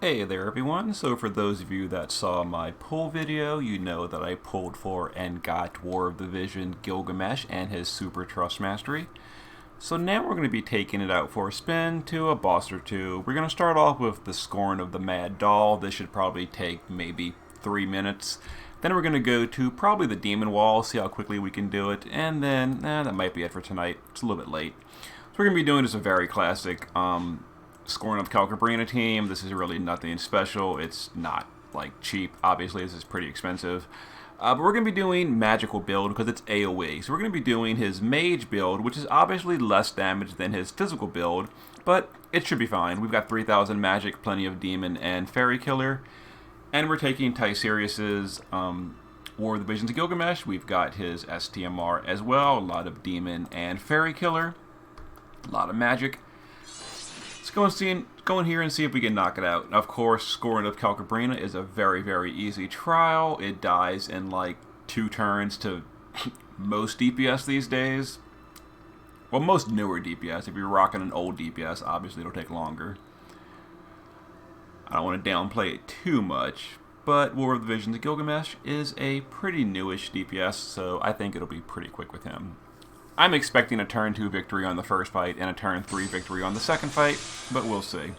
Hey there everyone, so for those of you that saw my pull video, you know that I pulled for and got War of the Vision Gilgamesh and his Super Trust Mastery. So now we're going to be taking it out for a spin to a boss or two. We're going to start off with the Scorn of the Mad Doll. This should probably take maybe 3 minutes. Then we're going to go to probably the Demon Wall, see how quickly we can do it, and then that might be it for tonight. It's a little bit late. So we're going to be doing just a very classic Scorn of the Calcabrina team. This is really nothing special. It's not like cheap. Obviously, this is pretty expensive. But we're going to be doing magical build because it's AoE. So we're going to be doing his mage build, which is obviously less damage than his physical build, but it should be fine. We've got 3,000 magic, plenty of demon and fairy killer. And we're taking Tyserius's War of the Visions of Gilgamesh. We've got his STMR as well. A lot of demon and fairy killer. A lot of magic. Let's go in here and see if we can knock it out. Of course, Scorn of Calcabrina is a very, very easy trial. It dies in like 2 turns to most DPS these days. Well, most newer DPS. If you're rocking an old DPS, obviously it'll take longer. I don't want to downplay it too much, but War of the Visions of Gilgamesh is a pretty newish DPS, so I think it'll be pretty quick with him. I'm expecting a turn 2 victory on the first fight and a turn 3 victory on the second fight, but we'll see.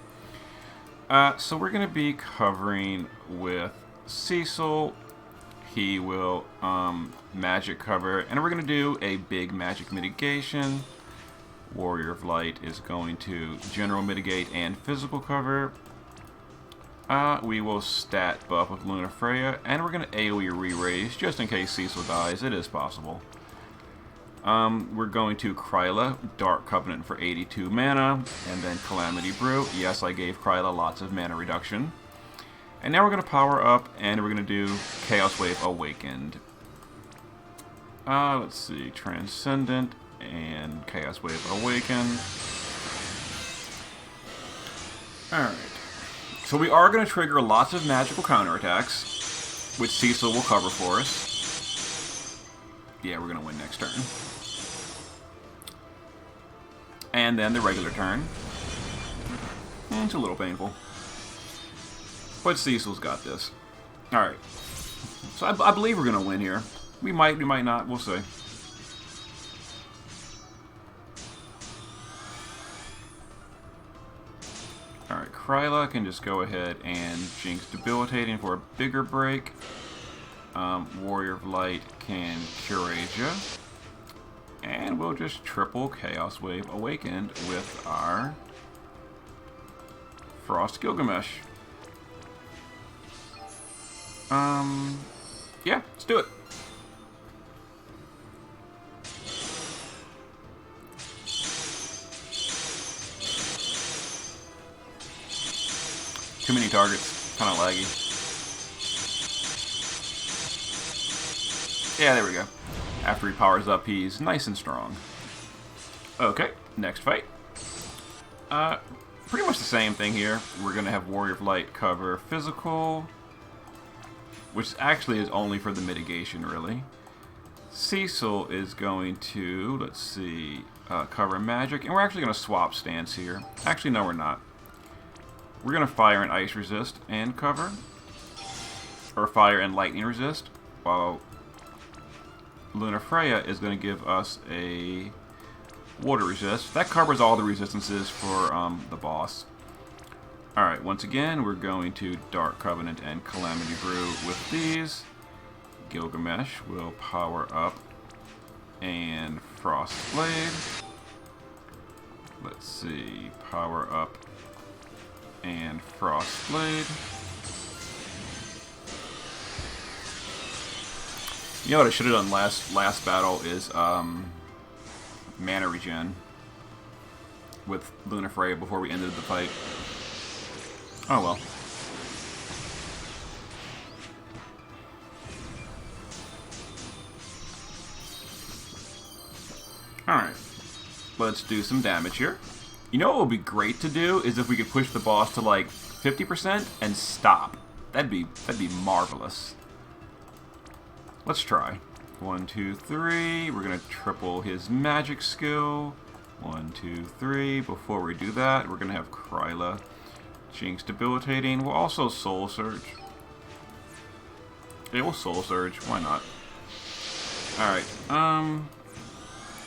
So we're going to be covering with Cecil. He will magic cover, and we're going to do a big magic mitigation. Warrior of Light is going to general mitigate and physical cover. We will stat buff with Luna Freya, and we're going to AoE re-raise just in case Cecil dies. It is possible. We're going to Kryla, Dark Covenant for 82 mana, and then Calamity Brew. Yes, I gave Kryla lots of mana reduction. And now we're going to power up, and we're going to do Chaos Wave Awakened. Let's see, Transcendent and Chaos Wave Awakened. Alright. So we are going to trigger lots of magical counterattacks, which Cecil will cover for us. Yeah, we're going to win next turn. And then the regular turn. It's a little painful. But Cecil's got this. Alright. So I believe we're going to win here. We might not. We'll see. Alright, Kryla can just go ahead and Jinx Debilitating for a bigger break. Warrior of Light can Curasia. And we'll just triple Chaos Wave Awakened with our Frost Gilgamesh. Yeah, let's do it. Too many targets, kind of laggy. Yeah, there we go. After he powers up, he's nice and strong. Okay, next fight. Pretty much the same thing here. We're going to have Warrior of Light cover physical, which actually is only for the mitigation, really. Cecil is going to, let's see, cover magic. And we're actually going to swap stance here. Actually, no, we're not. We're going to fire and ice resist and cover. Or fire and lightning resist. While Luna Freya is going to give us a water resist. That covers all the resistances for the boss. Alright, once again, we're going to Dark Covenant and Calamity Brew with these. Gilgamesh will power up and Frost Blade. Let's see, power up and Frost Blade. You know what I should have done last battle is mana regen with Luna Freya before we ended the fight. Oh well. Alright. Let's do some damage here. You know what would be great to do is if we could push the boss to like 50% and stop. That'd be marvelous. Let's try. 1, 2, 3. We're going to triple his magic skill. 1, 2, 3. Before we do that, we're going to have Kryla Jinx debilitating. We'll also Soul Surge. Yeah, we'll Soul Surge. Why not? Alright,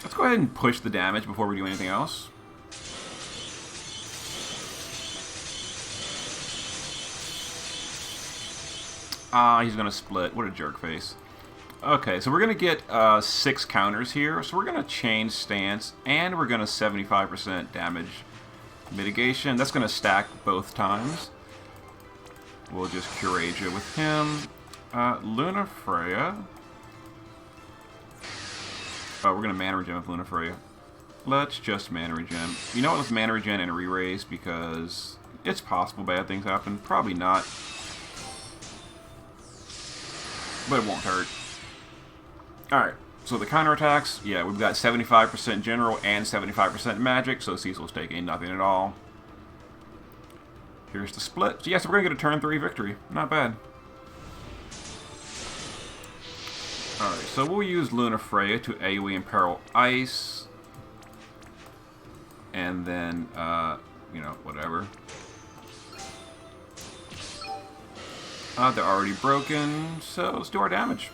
let's go ahead and push the damage before we do anything else. He's gonna split. What a jerk face. Okay, so we're gonna get 6 counters here. So we're gonna change stance, and we're gonna 75% damage mitigation. That's gonna stack both times. We'll just Curasia with him. Luna Freya. Oh, we're gonna Mana Regen with Luna Freya. Let's just Mana Regen. You know what? Let's Mana Regen and re-raise because it's possible bad things happen. Probably not. But it won't hurt. Alright, so the counterattacks, yeah, we've got 75% general and 75% magic, so Cecil's taking nothing at all. Here's the split. So yes, we're going to get a turn 3 victory. Not bad. Alright, so we'll use Luna Freya to AoE Imperil Ice. And then, you know, whatever. They're already broken, so let's do our damage.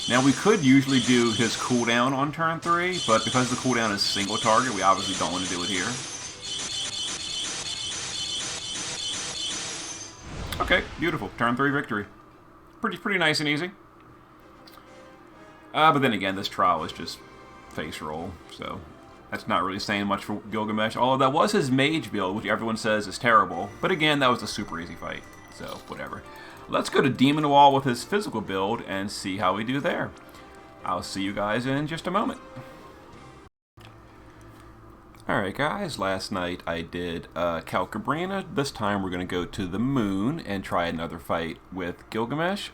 Now, we could usually do his cooldown on turn 3, but because the cooldown is single target, we obviously don't want to do it here. Okay, beautiful. Turn 3 victory. Pretty nice and easy. But then again, this trial is just face roll, so that's not really saying much for Gilgamesh. Although that was his mage build, which everyone says is terrible. But again, that was a super easy fight, so whatever. Let's go to Demon Wall with his physical build and see how we do there. I'll see you guys in just a moment. Alright guys, last night I did Calcabrina. This time we're going to go to the moon and try another fight with Gilgamesh.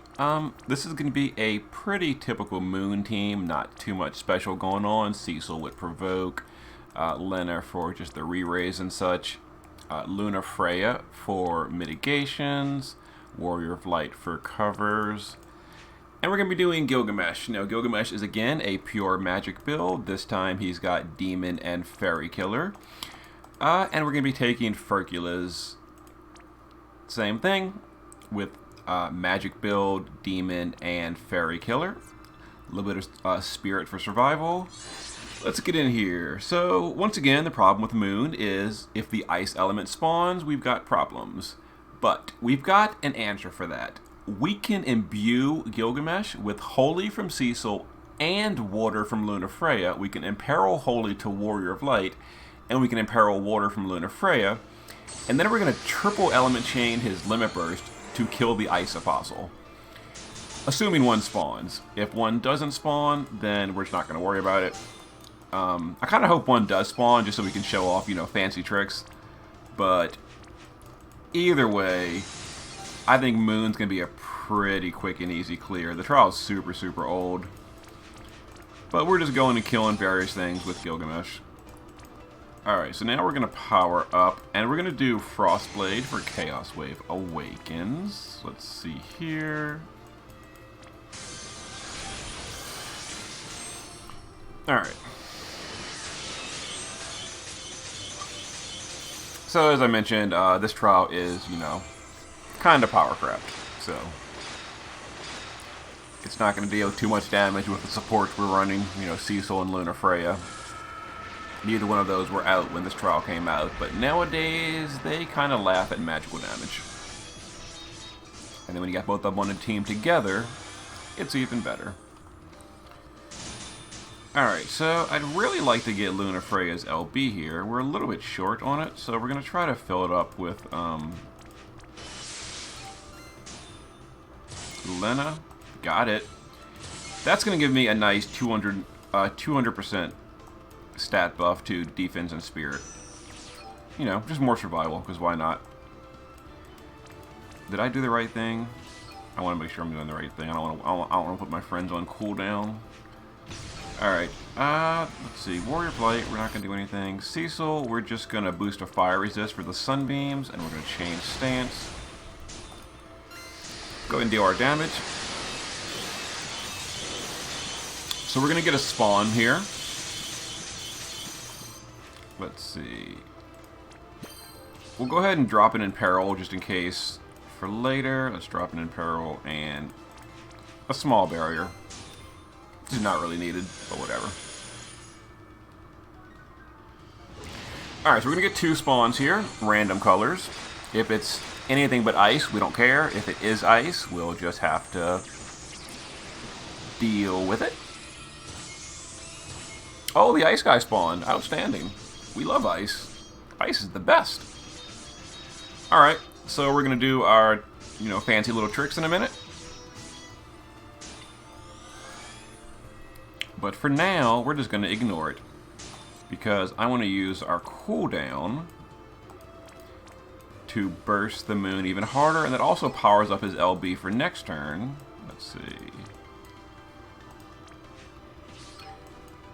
This is going to be a pretty typical moon team, not too much special going on. Cecil with Provoke, Lena for just the re-raise and such, Luna Freya for mitigations, Warrior of Light for covers, and we're going to be doing Gilgamesh. Now, Gilgamesh is again a pure magic build. This time he's got Demon and Fairy Killer. And we're going to be taking Furcula's same thing with magic build, Demon, and Fairy Killer. A little bit of Spirit for survival. Let's get in here. So, once again, the problem with Moon is if the ice element spawns, we've got problems. But we've got an answer for that. We can imbue Gilgamesh with Holy from Cecil and Water from Luna Freya. We can imperil Holy to Warrior of Light, and we can imperil Water from Luna Freya. And then we're going to triple element chain his Limit Burst to kill the Ice Apostle. Assuming one spawns. If one doesn't spawn, then we're just not going to worry about it. I kind of hope one does spawn just so we can show off, you know, fancy tricks. But either way, I think Moon's going to be a pretty quick and easy clear. The trial is super old. But we're just going and killing various things with Gilgamesh. Alright, so now we're going to power up. And we're going to do Frostblade for Chaos Wave Awakens. Let's see here. Alright. So as I mentioned, this trial is, you know, kind of power crap, so it's not going to deal too much damage with the supports we're running, you know, Cecil and Luna Freya. Neither one of those were out when this trial came out, but nowadays they kind of laugh at magical damage. And then when you got both of them on a team together, it's even better. Alright, so I'd really like to get Luna Freya's LB here. We're a little bit short on it, so we're going to try to fill it up with Lena. Got it. That's going to give me a nice 200% stat buff to defense and spirit. You know, just more survival, because why not? Did I do the right thing? I want to make sure I'm doing the right thing. I don't want to put my friends on cooldown. Alright, let's see. Warrior of Light, we're not going to do anything. Cecil, we're just going to boost a fire resist for the sunbeams, and we're going to change stance. Go ahead and deal our damage. So we're going to get a spawn here. Let's see. We'll go ahead and drop it in peril just in case for later. Let's drop it in peril and a small barrier. This is not really needed, but whatever. Alright, so we're going to get 2 spawns here. Random colors. If it's anything but ice, we don't care. If it is ice, we'll just have to deal with it. Oh, the ice guy spawned. Outstanding. We love ice. Ice is the best. Alright, so we're going to do our, fancy little tricks in a minute. But for now, we're just going to ignore it. Because I want to use our cooldown to burst the moon even harder. And that also powers up his LB for next turn. Let's see.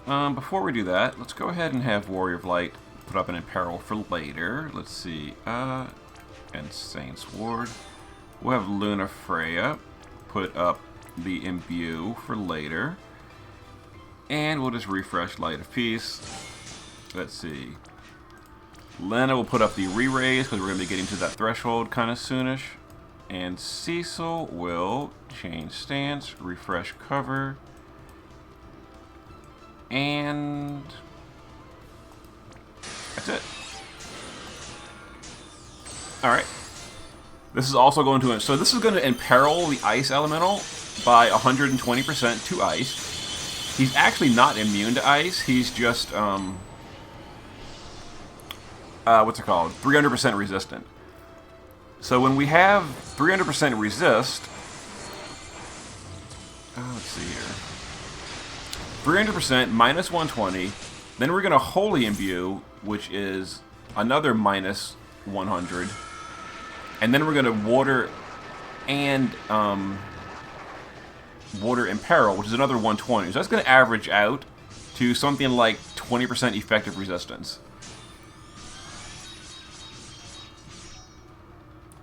Before we do that, let's go ahead and have Warrior of Light put up an Imperil for later. Let's see. And Saint's Ward. We'll have Luna Freya put up the Imbue for later. And we'll just refresh Light of Peace. Let's see. Lena will put up the Re-Raise because we're going to be getting to that threshold kind of soonish. And Cecil will change stance, refresh cover. And that's it. Alright. This is also going to... So this is going to imperil the Ice Elemental by 120% to Ice. He's actually not immune to Ice. He's just... what's it called? 300% resistant. So when we have 300% resist... let's see here. 300% minus 120. Then we're going to Holy Imbue, which is another minus 100. And then we're going to Water and Water Imperil, which is another 120. So that's going to average out to something like 20% effective resistance.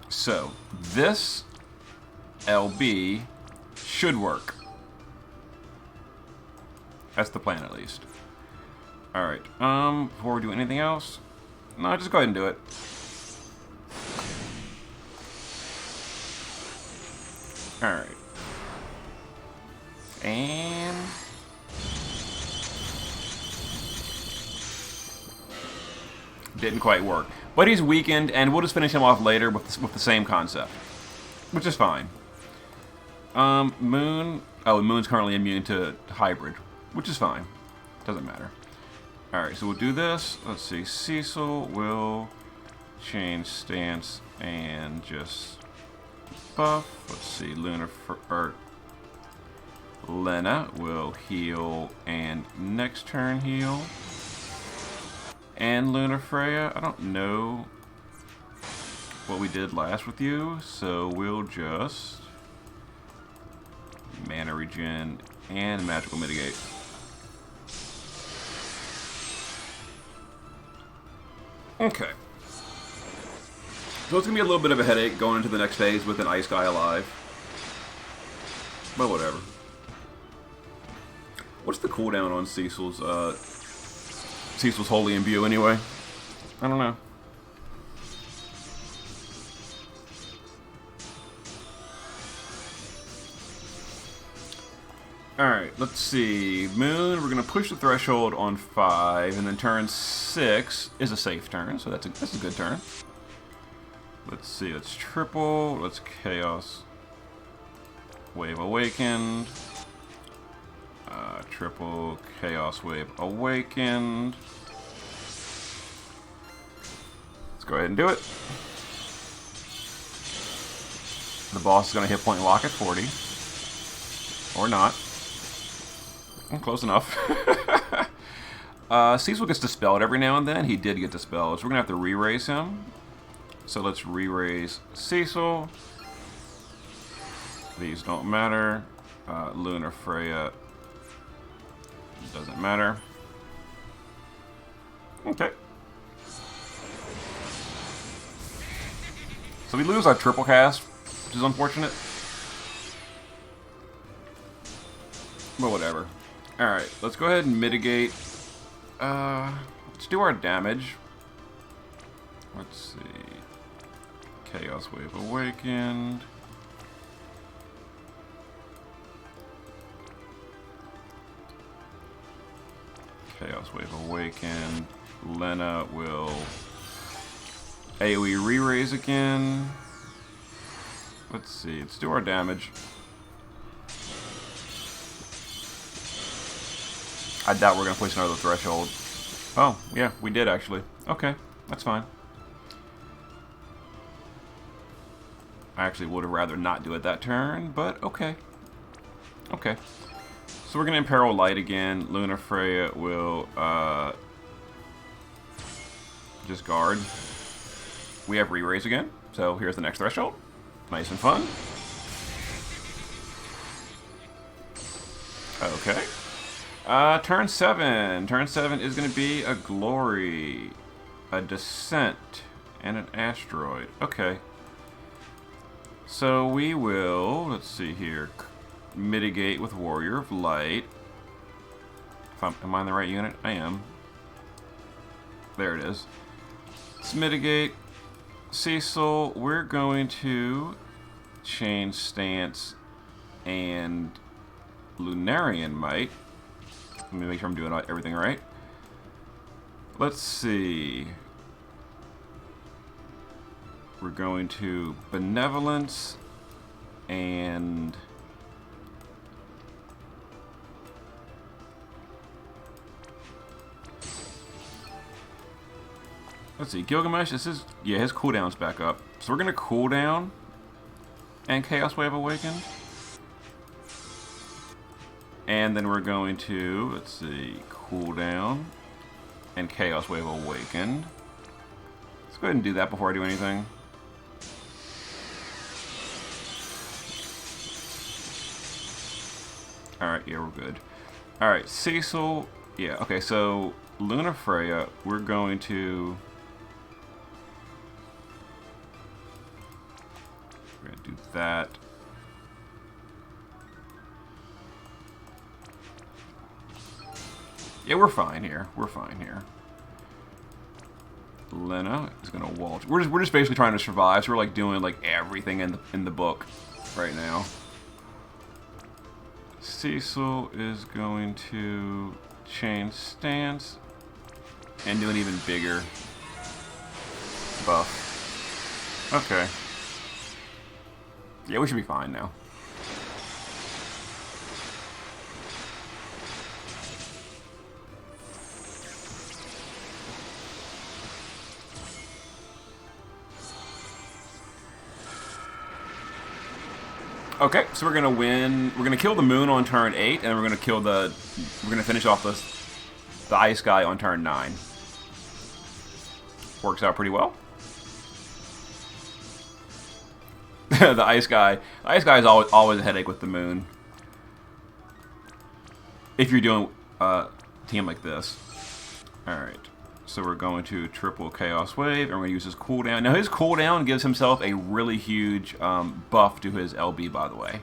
So this LB should work. That's the plan, at least. Alright, before we do anything else... No, just go ahead and do it. Alright. And... didn't quite work. But he's weakened, and we'll just finish him off later with the same concept. Which is fine. Moon... Oh, Moon's currently immune to Hybrid. Which is fine. Doesn't matter. Alright, so we'll do this. Let's see. Cecil will change stance and just buff. Let's see. Lena will heal and next turn heal. And Luna Freya, I don't know what we did last with you, so we'll just mana regen and magical mitigate. Okay. So it's going to be a little bit of a headache going into the next phase with an Ice Guy alive. But whatever. What's the cooldown on Cecil's Holy Imbue anyway? I don't know. Alright, let's see. Moon, we're going to push the threshold on 5, and then turn 6 is a safe turn, so that's a good turn. Let's see, let's triple, let's Chaos Wave Awakened. Triple Chaos Wave Awakened. Let's go ahead and do it. The boss is going to hit point lock at 40. Or not. Close enough. Cecil gets dispelled every now and then. He did get dispelled, so we're going to have to re-raise him. So let's re-raise Cecil. These don't matter. Luna Freya doesn't matter. Okay. So we lose our triple cast, which is unfortunate. But whatever. Alright, let's go ahead and mitigate Let's do our damage. Let's see. Chaos Wave Awakened. Chaos Wave Awakened. Lena will AoE re-raise again. Let's see. Let's do our damage. I doubt we're going to place another threshold. Oh, yeah, we did actually. Okay, that's fine. I actually would have rather not do it that turn, but okay. Okay. So we're going to Imperil Light again. Luna Freya will just guard. We have re-raise again, so here's the next threshold. Nice and fun. Okay. Turn 7. Turn 7 is going to be a Glory, a Descent, and an Asteroid. Okay. So we will, let's see here, mitigate with Warrior of Light. Am I in the right unit? I am. There it is. Let's mitigate. Cecil, we're going to change stance and Lunarian Might. Let me make sure I'm doing everything right. Let's see. We're going to Benevolence and let's see, Gilgamesh, this is, yeah, his cooldown's back up. So we're gonna cooldown and Chaos Wave Awakened. And then we're going to, let's see, cooldown and Chaos Wave Awakened. Let's go ahead and do that before I do anything. Alright, yeah, we're good. Alright, Cecil, yeah, okay, so Luna Freya, we're going to do that. Yeah, we're fine here. We're fine here. Lena is gonna wall. We're just basically trying to survive. So we're like doing like everything in the book right now. Cecil is going to change stance and do an even bigger buff. Okay. Yeah, we should be fine now. Okay, so we're gonna win. We're gonna kill the moon on turn 8, and we're gonna kill the. We're gonna finish off the ice guy on turn 9. Works out pretty well. The ice guy. The ice guy is always a headache with the moon. If you're doing a team like this. All right. So we're going to triple Chaos Wave, and we're going to use his cooldown. Now his cooldown gives himself a really huge buff to his LB, by the way.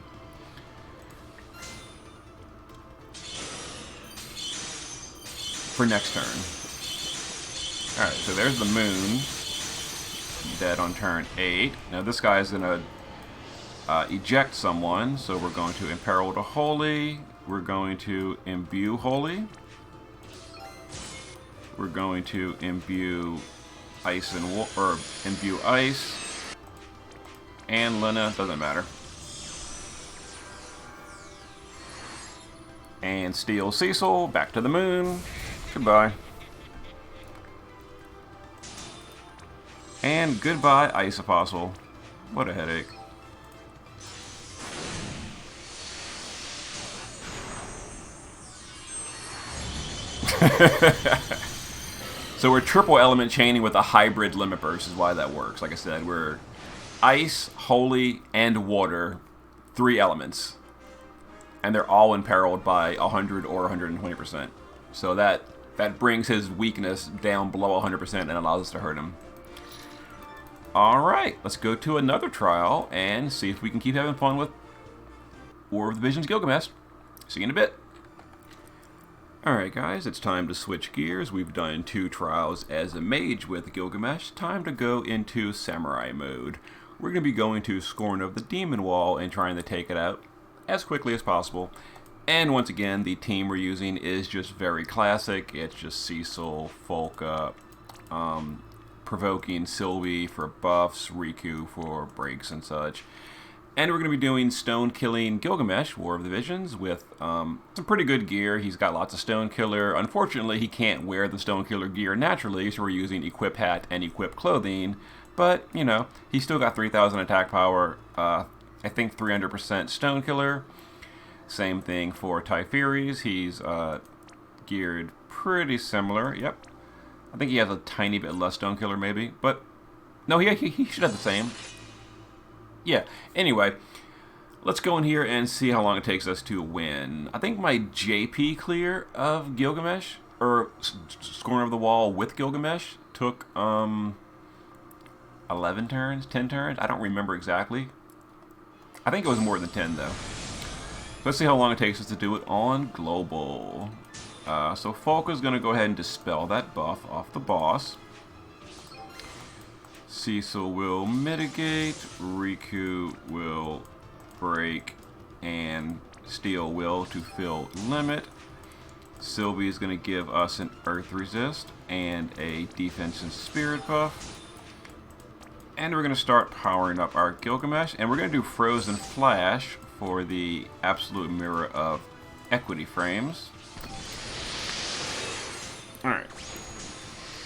For next turn. Alright, so there's the moon. Dead on turn 8. Now this guy is going to eject someone, so we're going to Imperil to Holy. We're going to Imbue Holy. We're going to imbue ice and or imbue ice, and Lena, doesn't matter. And steal Cecil, back to the moon. Goodbye. And goodbye, Ice Apostle. What a headache. So we're triple element chaining with a hybrid limit burst is why that works. Like I said, we're ice, holy, and water, 3 elements. And they're all imperiled by 100 or 120%. So that brings his weakness down below 100% and allows us to hurt him. Alright, let's go to another trial and see if we can keep having fun with War of the Visions Gilgamesh. See you in a bit. Alright guys, it's time to switch gears. We've done 2 trials as a mage with Gilgamesh. Time to go into samurai mode. We're going to be going to Scorn of the Demon Wall and trying to take it out as quickly as possible. And once again, the team we're using is just very classic. It's just Cecil, Folka, Provoking Sylvie for buffs, Riku for breaks and such. And we're going to be doing Stone Killing Gilgamesh, War of the Visions, with some pretty good gear. He's got lots of Stone Killer. Unfortunately, he can't wear the Stone Killer gear naturally, so we're using Equip Hat and Equip Clothing. But, you know, he's still got 3,000 attack power, I think 300% Stone Killer. Same thing for Typheres. He's geared pretty similar. Yep. I think he has a tiny bit less Stone Killer, maybe. But, no, he should have the same. Yeah, anyway, let's go in here and see how long it takes us to win. I think my JP clear of Gilgamesh, or Scorn of the Wall with Gilgamesh, took 11 turns, 10 turns? I don't remember exactly. I think it was more than 10, though. Let's see how long it takes us to do it on Global. So Folka's going to go ahead and dispel that buff off the boss. Cecil will mitigate, Riku will break, and Steel will to fill limit. Sylvie is going to give us an Earth Resist and a Defense and Spirit buff. And we're going to start powering up our Gilgamesh, and we're going to do Frozen Flash for the absolute mirror of equity frames. Alright.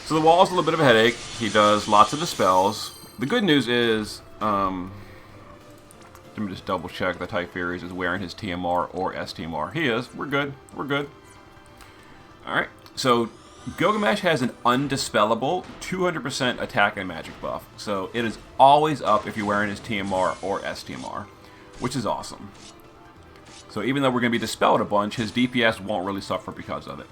So the wall's a little bit of a headache. He does lots of dispels. The good news is, let me just double check that Typheres is wearing his TMR or STMR. He is. We're good. We're good. Alright. So Gilgamesh has an undispellable 200% attack and magic buff. So it is always up if you're wearing his TMR or STMR, which is awesome. So even though we're going to be dispelled a bunch, his DPS won't really suffer because of it.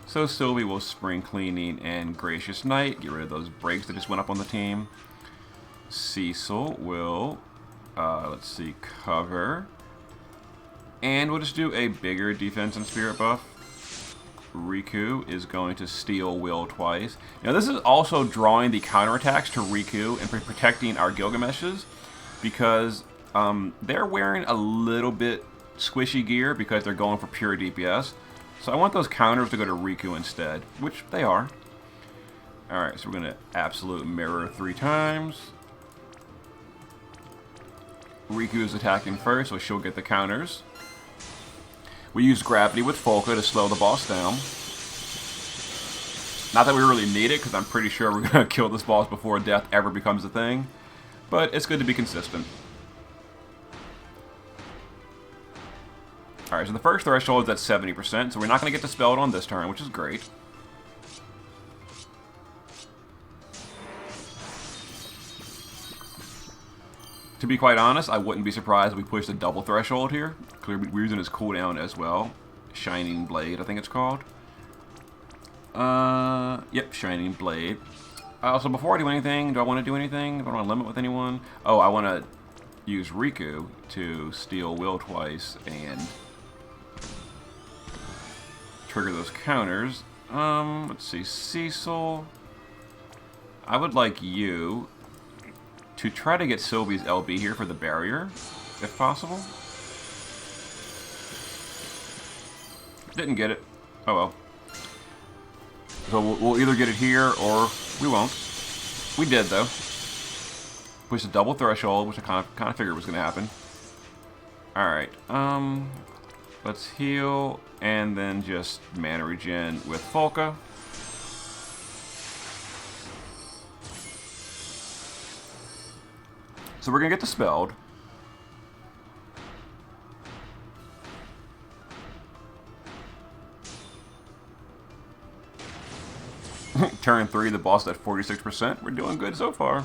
So Sylvie will Spring Cleaning and Gracious Knight, get rid of those breaks that just went up on the team. Cecil will, let's see, cover. And we'll just do a bigger Defense and Spirit buff. Riku is going to Steel Will twice. Now this is also drawing the counterattacks to Riku and protecting our Gilgameshes, because they're wearing a little bit squishy gear because they're going for pure DPS. So I want those counters to go to Riku instead, which they are. Alright, so we're going to Absolute Mirror 3 times. Riku is attacking first, so she'll get the counters. We use Gravity with Folka to slow the boss down. Not that we really need it, because I'm pretty sure we're going to kill this boss before death ever becomes a thing. But it's good to be consistent. Alright, so the first threshold is at 70%, so we're not going to get dispelled on this turn, which is great. To be quite honest, I wouldn't be surprised if we pushed a double threshold here. Clearly, we're using his cooldown as well. Shining Blade, I think it's called. Yep, Shining Blade. So before I do anything, do I want to do anything? Do I want to limit with anyone? Oh, I want to use Riku to Steel Will twice and trigger those counters. Let's see, Cecil. I would like you to try to get Sylvie's LB here for the barrier, if possible. Didn't get it. Oh well. So we'll either get it here or we won't. We did though. Pushed a double threshold, which I kind of figured was going to happen. All right. Let's heal and then just mana regen with Folka. So we're going to get dispelled. Turn 3, the boss at 46%. We're doing good so far.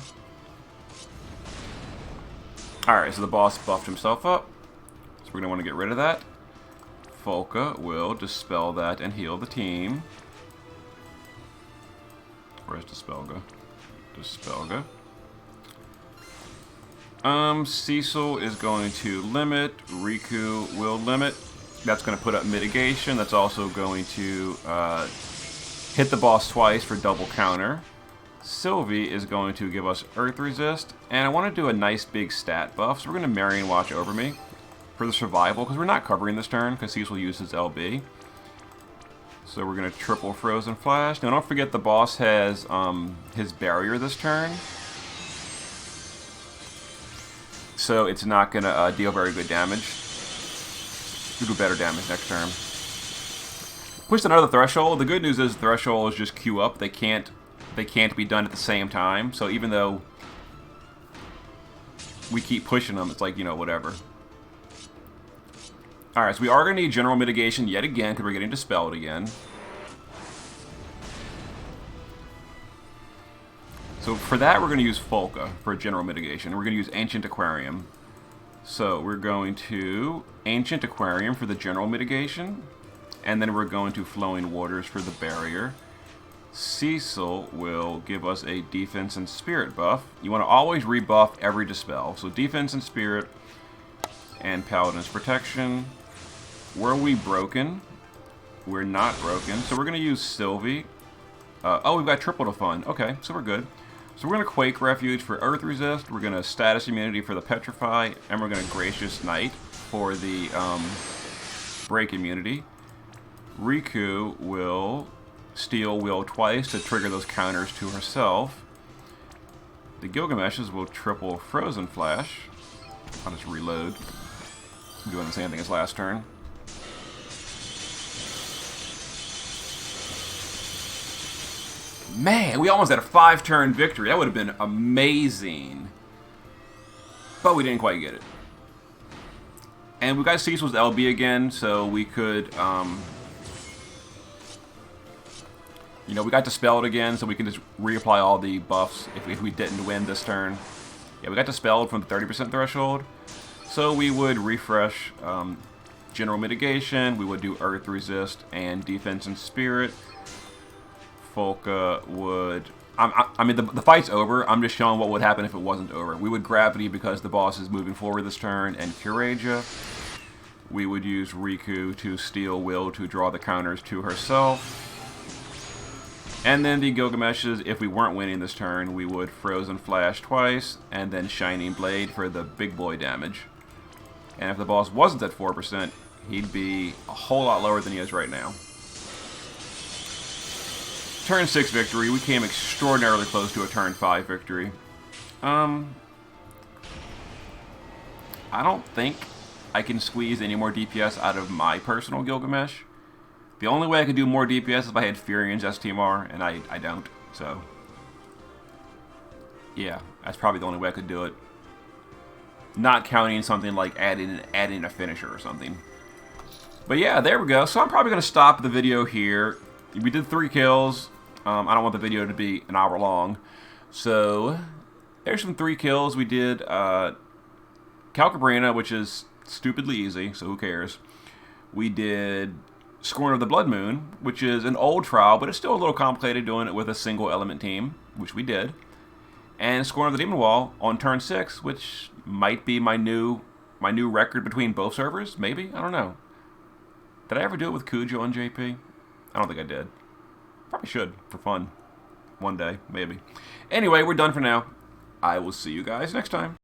Alright, so the boss buffed himself up. So we're going to want to get rid of that. Folka will dispel that and heal the team. Where's Dispel go? Dispel go. Cecil is going to limit. Riku will limit. That's going to put up mitigation. That's also going to hit the boss twice for double counter. Sylvie is going to give us Earth Resist, and I want to do a nice big stat buff, so we're going to Marion Watch over me for the survival, because we're not covering this turn, because Cecil uses LB. So we're going to triple Frozen Flash. Now don't forget the boss has his barrier this turn, so it's not going to deal very good damage. We'll do better damage next turn. Pushed another threshold. The good news is thresholds just queue up. They can't be done at the same time. So even though we keep pushing them, it's like, you know, whatever. Alright, so we are going to need general mitigation yet again, because we're getting dispelled again. So for that, we're going to use Folka for general mitigation. We're going to use Ancient Aquarium. So we're going to Ancient Aquarium for the general mitigation. And then we're going to Flowing Waters for the barrier. Cecil will give us a Defense and Spirit buff. You want to always rebuff every dispel. So Defense and Spirit and Paladin's Protection. Were we broken? We're not broken. So we're going to use Sylvie. Oh, we've got triple to fund. Okay, so we're good. So we're going to Quake Refuge for Earth Resist. We're going to Status Immunity for the Petrify. And we're going to Gracious Knight for the Break Immunity. Riku will Steel Will twice to trigger those counters to herself. The Gilgameshes will triple Frozen Flash. I'll just reload. I'm doing the same thing as last turn. Man, we almost had a 5-turn victory. That would have been amazing. But we didn't quite get it. And we got Cecil's LB again, so we could, you know, we got Dispelled again, so we can just reapply all the buffs if we didn't win this turn. Yeah, we got Dispelled from the 30% threshold. So we would refresh General Mitigation, we would do Earth Resist and Defense and Spirit. Folka would... I mean, the fight's over. I'm just showing what would happen if it wasn't over. We would Gravity because the boss is moving forward this turn, and Curaja. We would use Riku to Steel Will to draw the counters to herself. And then the Gilgameshes, if we weren't winning this turn, we would Frozen Flash twice, and then Shining Blade for the big boy damage. And if the boss wasn't at 4%, he'd be a whole lot lower than he is right now. Turn 6 victory. We came extraordinarily close to a turn 5 victory. I don't think I can squeeze any more DPS out of my personal Gilgamesh. The only way I could do more DPS is if I had Furion's STMR, and I don't. So, yeah, that's probably the only way I could do it. Not counting something like adding a finisher or something. But yeah, there we go. So I'm probably going to stop the video here. We did 3 kills. I don't want the video to be an hour long. So, there's some 3 kills. We did Calcabrina, which is stupidly easy, so who cares. We did Scorn of the Blood Moon, which is an old trial, but it's still a little complicated doing it with a single element team, which we did. And Scorn of the Demon Wall on turn 6, which might be my new record between both servers, maybe? I don't know. Did I ever do it with Cujo and JP? I don't think I did. Probably should, for fun. One day, maybe. Anyway, we're done for now. I will see you guys next time.